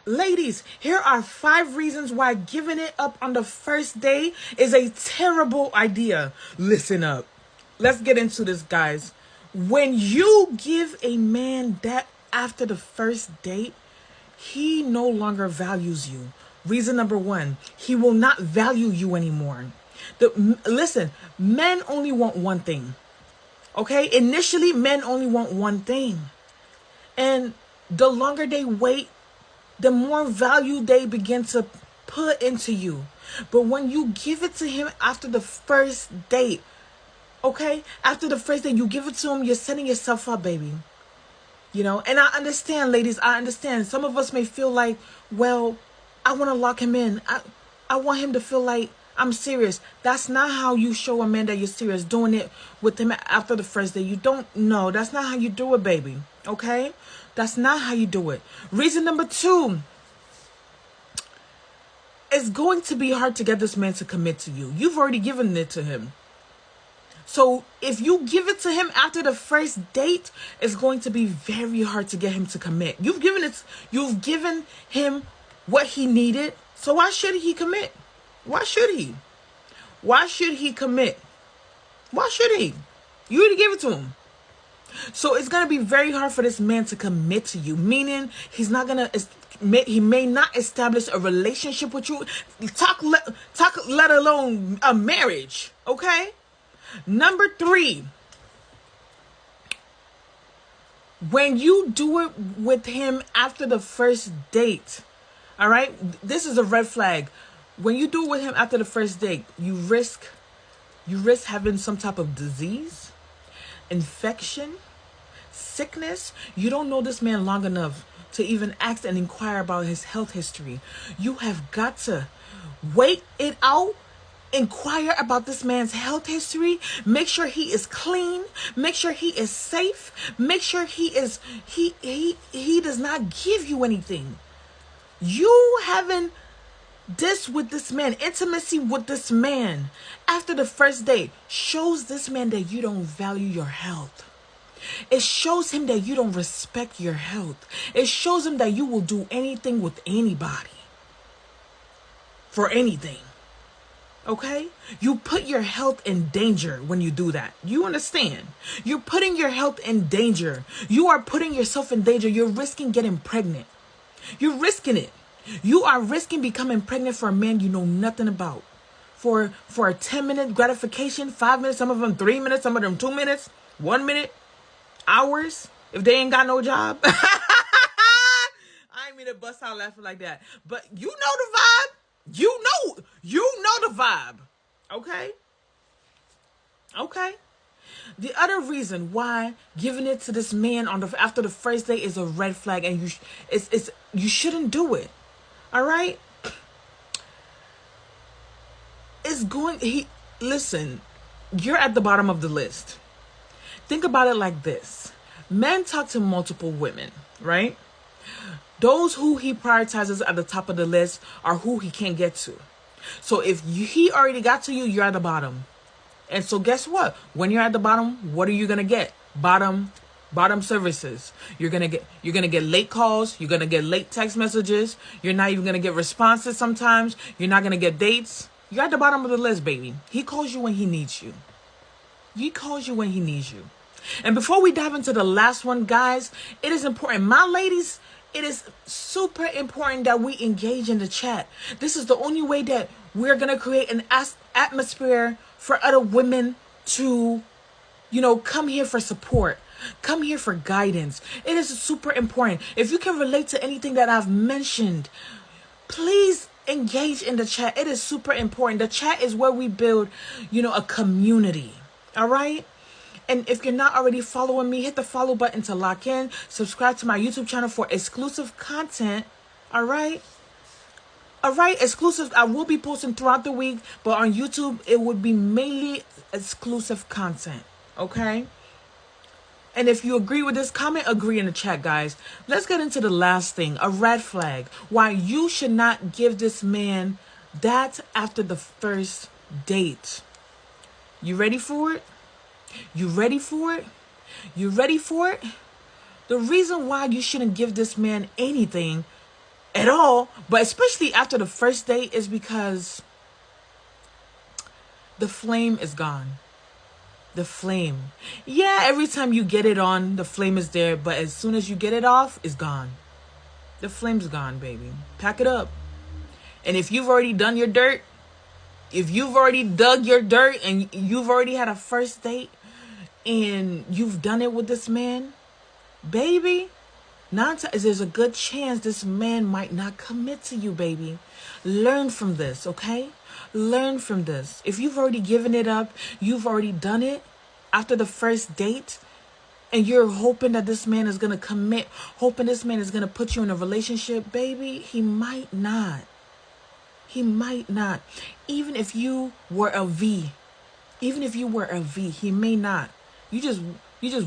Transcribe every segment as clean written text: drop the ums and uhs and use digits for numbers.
Ladies, here are 5 reasons why giving it up on the first day is a terrible idea. Listen up. Let's get into this, guys. When you give a man that after the first date, he no longer values you. Reason number 1, he will not value you anymore. Listen, men only want one thing. Okay? Initially, men only want one thing. And the longer they wait, the more value they begin to put into you. But when you give it to him after the first date, okay? After the first date, you give it to him, you're setting yourself up, baby. You know, and I understand, ladies, I understand. Some of us may feel like, well, I want to lock him in. I want him to feel like I'm serious. That's not how you show a man that you're serious, doing it with him after the first day. You don't know. That's not how you do it, baby. Okay? That's not how you do it. Reason number 2. It's going to be hard to get this man to commit to you. You've already given it to him. So if you give it to him after the first date, it's going to be very hard to get him to commit. You've given him what he needed. So why should he commit? Why should he? Why should he commit? Why should he? You already gave it to him. So it's going to be very hard for this man to commit to you, meaning he may not establish a relationship with you, let alone a marriage, okay? Number 3, when you do it with him after the first date, all right, this is a red flag. When you do it with him after the first date, you risk having some type of disease, infection, sickness. You don't know this man long enough to even ask and inquire about his health history. You have got to wait it out. Inquire about this man's health history. Make sure he is clean. Make sure he is safe. Make sure he does not give you anything. You having this with this man, intimacy with this man after the first date, shows this man that you don't value your health. It shows him that you don't respect your health. It shows him that you will do anything with anybody for anything. Okay? You put your health in danger when you do that. You understand? You're putting your health in danger. You are putting yourself in danger. You're risking getting pregnant. You're risking it. You are risking becoming pregnant for a man you know nothing about. For a 10-minute gratification, 5 minutes, some of them 3 minutes, some of them 2 minutes, 1 minute, hours, if they ain't got no job. I ain't mean to bust out laughing like that. But you know the vibe. You know the vibe. Okay? Okay? The other reason why giving it to this man after the first date is a red flag, and you shouldn't do it. All right? Listen, you're at the bottom of the list. Think about it like this. Men talk to multiple women, right? Those who he prioritizes at the top of the list are who he can't get to. So if he already got to you, you're at the bottom. And so guess what? When you're at the bottom, what are you going to get? Bottom services. You're going to get late calls. You're going to get late text messages. You're not even going to get responses sometimes. You're not going to get dates. You're at the bottom of the list, baby. He calls you when he needs you. He calls you when he needs you. And before we dive into the last one, guys, it is important. My ladies, it is super important that we engage in the chat. This is the only way that we're going to create an atmosphere for other women to, come here for support. Come here for guidance. It is super important. If you can relate to anything that I've mentioned, please engage in the chat. It is super important. The chat is where we build, a community. All right? And if you're not already following me, hit the follow button to lock in. Subscribe to my YouTube channel for exclusive content. All right? All right, exclusive. I will be posting throughout the week, but on YouTube, it would be mainly exclusive content. Okay? And if you agree with this, comment agree in the chat, guys. Let's get into the last thing, a red flag. Why you should not give this man that after the first date. You ready for it? You ready for it? You ready for it? The reason why you shouldn't give this man anything at all, but especially after the first date, is because the flame is gone. The flame. Yeah, every time you get it on, the flame is there, but as soon as you get it off, it's gone. The flame's gone, baby. Pack it up. And if you've already done your dirt, if you've already dug your dirt and you've already had a first date and you've done it with this man, baby, there's a good chance this man might not commit to you, baby. Learn from this, okay? Learn from this. If you've already given it up, you've already done it after the first date, and you're hoping that this man is going to commit, hoping this man is going to put you in a relationship, baby, he might not. He might not. Even if you were a V, he may not. You just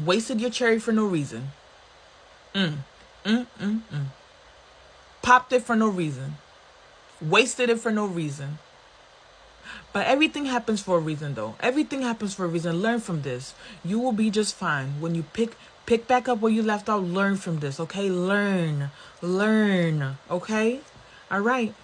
wasted your cherry for no reason. Popped it for no reason. Wasted it for no reason. But everything happens for a reason, though. Everything happens for a reason. Learn from this. You will be just fine. When you pick back up where you left out, learn from this, okay? Learn, okay? All right.